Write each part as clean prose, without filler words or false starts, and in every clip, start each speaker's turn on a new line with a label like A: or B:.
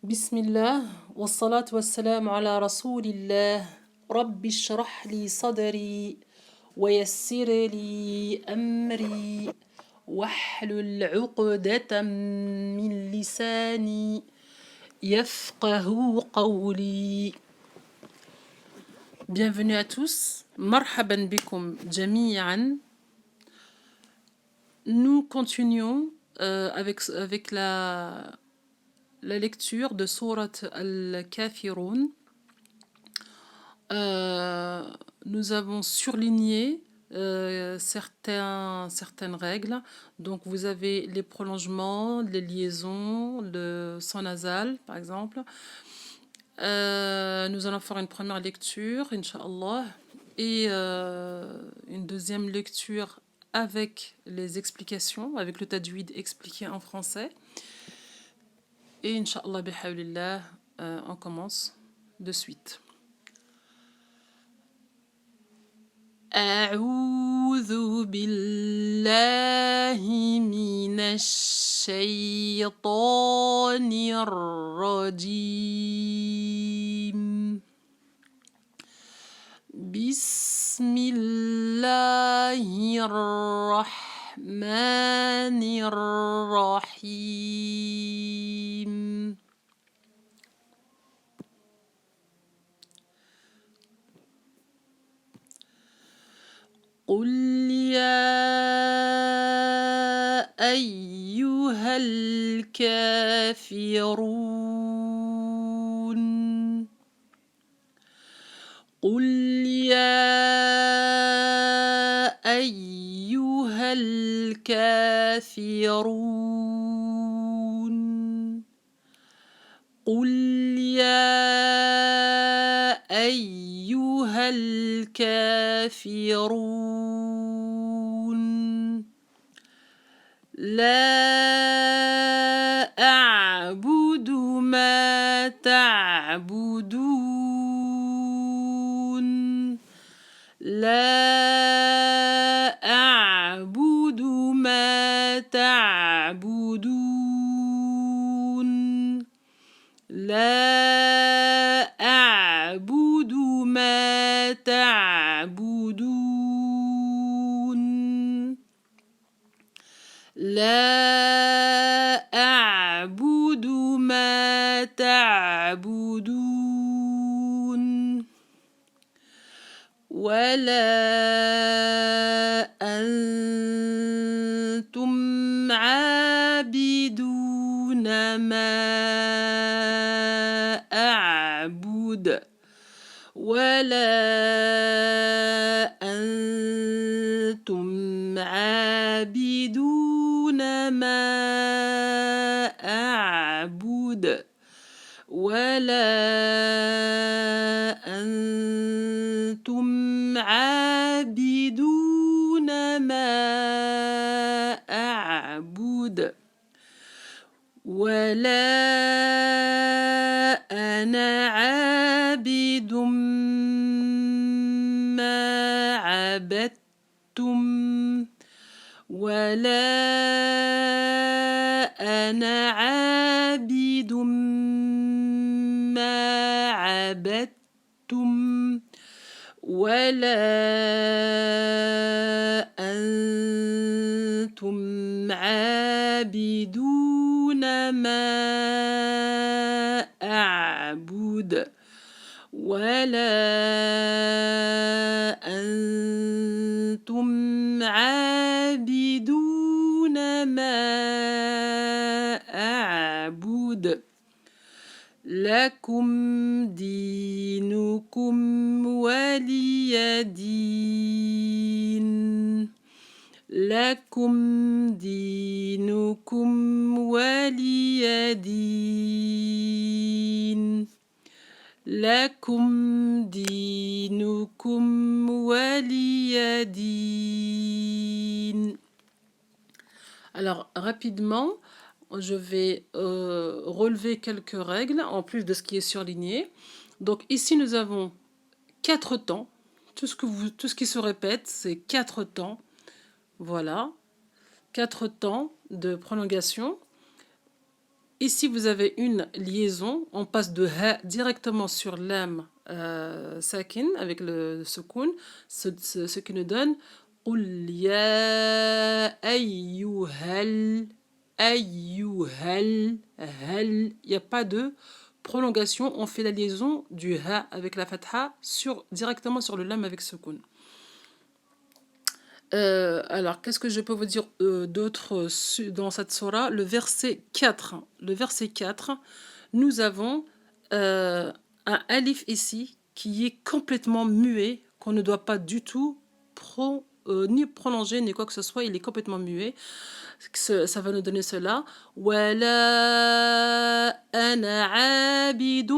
A: بسم الله والصلاة والسلام على رسول الله رب اشرح لي صدري ويسر لي أمري واحلل عقدة من لساني يفقه قولي. Bienvenue à tous. مرحبا بكم جميعا. Nous continuons avec la lecture de Sourate Al-Kafirun. Nous avons surligné certaines règles. Donc vous avez les prolongements, les liaisons, le son nasal par exemple. Nous allons faire une première lecture, Inch'Allah, et une deuxième lecture avec les explications, avec le tajwid expliqué en français. Et Inch'Allah, bihawlillah, on commence de suite. أعوذ بالله من الشيطان الرجيم. بسم الله الرحمن الرحيم. قل يا أيها الكافرون. قل يا أيها الكافرون. قل يا أيها الكافرون. لا أعبد ما تعبدون. لا أعبد ما تعبدون. لا أعبد ما تعبدون. لا أعبد ما تعبدون. ولا أنتم عابدون ما أعبد. ولا أنتم عابدون ما أعبد. ولا أنتم عابدون ما أعبد. ولا أنا عابد ما عبدتم. ولا أنا عابد ما عبدتم. ولا أنتم عابدون ما أعبد. ولا أنتم عابدون ما أعبد. لكم دينكم ولي دين. لكم دينكم ولي دين. لكم دينكم ولي دين. Alors, rapidement, je vais relever quelques règles en plus de ce qui est surligné. Donc ici, nous avons 4 temps. Tout ce qui se répète, c'est 4 temps. Voilà. 4 temps de prolongation. Ici, vous avez une liaison. On passe de ha directement sur l'âme sakin avec le sukoun, ce qui nous donne قُلْ يَا أَيُّهَا أَيُّهَا hal. Il n'y a pas de prolongation. On fait la liaison du ha avec la fatha directement sur le lam avec sukoun. Alors, qu'est-ce que je peux vous dire d'autre dans cette surah? Le verset 4. Le verset 4, nous avons un alif ici qui est complètement muet, qu'on ne doit pas du tout ni prolonger, ni quoi que ce soit. Il est complètement muet. Ça va nous donner cela. وَلَا أَنَا عَابِدٌ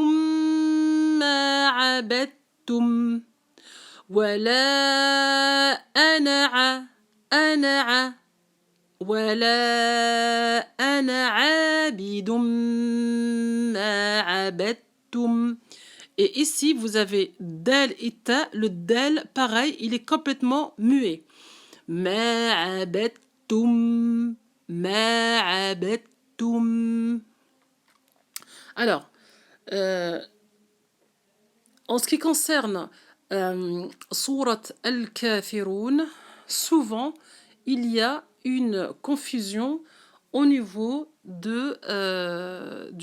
A: مَا عَبَدتُّمْ ولا أنا ولا أنا عابد ما عبدتم. Et ici, vous avez del et ta. Le del, pareil, il est complètement muet. ما عبدتم ما عبدتم. Alors, en ce qui concerne Surat Al-Kafirun, souvent il y a une confusion au niveau du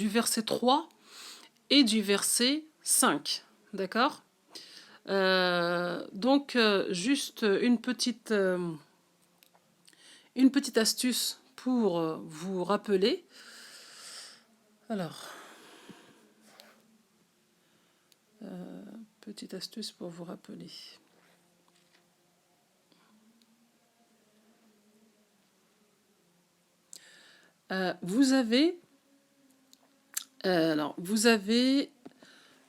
A: verset 3 et du verset 5. D'accord? Donc, juste une petite astuce pour vous rappeler. Alors, petite astuce pour vous rappeler. Vous avez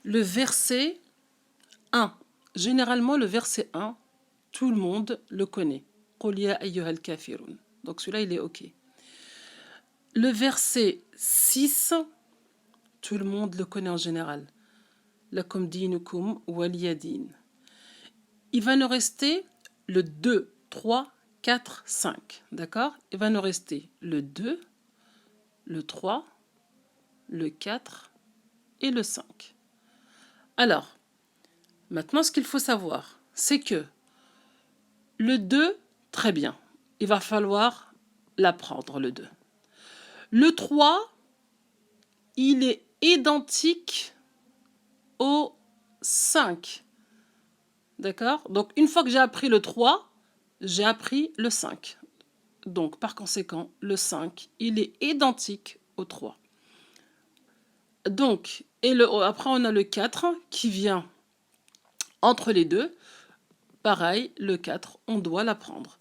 A: le verset 1. Généralement, le verset 1, tout le monde le connaît. قُلْ يَا أَيُّهَا الْكَافِرُونَ. Donc celui-là, il est OK. Le verset 6, tout le monde le connaît en général. Lakum dinukum waliya din. Il va nous rester le 2, 3, 4, 5. D'accord? Il va nous rester le 2, le 3, le 4 et le 5. Alors, maintenant, ce qu'il faut savoir, c'est que le 2, très bien, il va falloir l'apprendre, le 2. Le 3, il est identique au 5. D'accord? Donc, une fois que j'ai appris le 3, j'ai appris le 5. Donc, par conséquent, le 5, il est identique au 3. Donc, après, on a le 4 qui vient entre les deux. Pareil, le 4, on doit l'apprendre.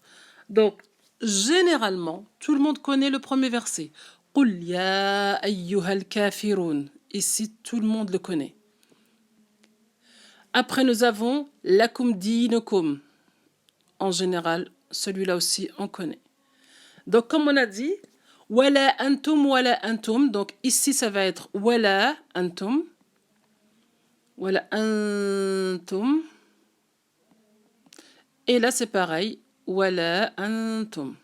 A: Donc, généralement, tout le monde connaît le premier verset. قُلْ يَا أَيُّهَا الْكَافِرُونَ. Ici, tout le monde le connaît. Après, nous avons lakum dinukum. En général, celui-là aussi, on connaît. Donc, comme on a dit, wala antum. Donc, ici, ça va être wala antum. Wala antum. Et là, c'est pareil. Wala antum.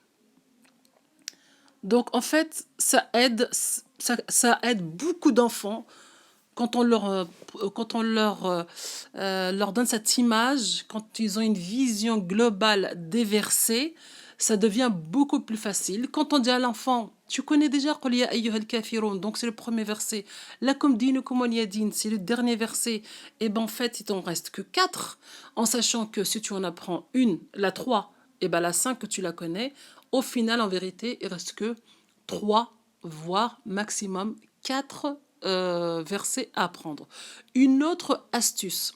A: Donc, en fait, ça aide beaucoup d'enfants quand on leur donne cette image, quand ils ont une vision globale des versets, ça devient beaucoup plus facile. Quand on dit à l'enfant, tu connais déjà قُلْ يَا أَيُّهَا الْكَافِرُونَ, donc c'est le premier verset. لَكُمْ دِينُكُمْ وَلِيَ دِينٍ, c'est le dernier verset. Et ben en fait, il t'en reste que 4, en sachant que si tu en apprends la 3, et ben la 5 que tu la connais, au final, en vérité, il reste que 3, voire maximum 4 versets à apprendre. Une autre astuce,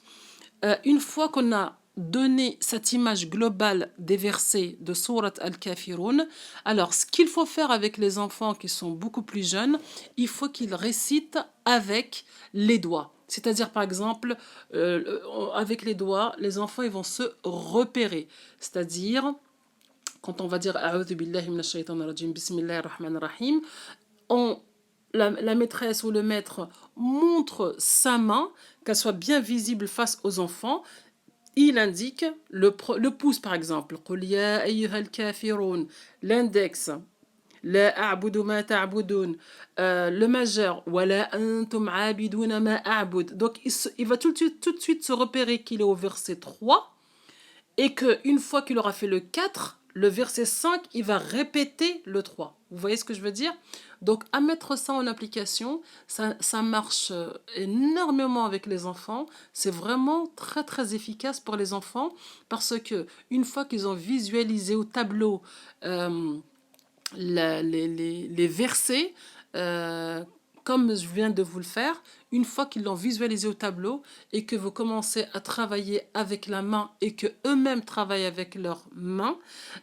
A: une fois qu'on a donné cette image globale des versets de Surat Al-Kafirun, alors ce qu'il faut faire avec les enfants qui sont beaucoup plus jeunes, il faut qu'ils récitent avec les doigts. C'est-à-dire, par exemple, avec les doigts, les enfants ils vont se repérer. C'est-à-dire, quand on va dire A'udhu billahi minash shaitanir rajim, bismillahir rahmanir rahim, la maîtresse ou le maître montre sa main, qu'elle soit bien visible face aux enfants. Il indique le pouce, par exemple. قُلْ يَا أَيُّهَا الْكَافِرُونَ. L'index لا أعبد ما تعبدون. Le majeur, ولا أنتم عابدون ما أعبد. Donc il va tout de suite se repérer qu'il est au verset 3 et qu'une fois qu'il aura fait le 4, le verset 5, il va répéter le 3. Vous voyez ce que je veux dire? Donc, à mettre ça en application, ça marche énormément avec les enfants. C'est vraiment très, très efficace pour les enfants parce que une fois qu'ils ont visualisé au tableau euh, les versets, euh, comme je viens de vous le faire, une fois qu'ils l'ont visualisé au tableau et que vous commencez à travailler avec la main et que eux-mêmes travaillent avec leurs mains,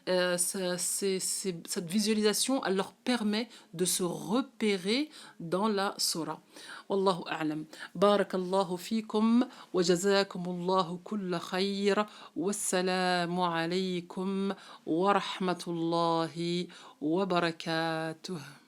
A: cette visualisation, elle leur permet de se repérer dans la surah. والله أعلم. بارك الله فيكم وجزاكم الله كل خير والسلام عليكم ورحمة الله وبركاته.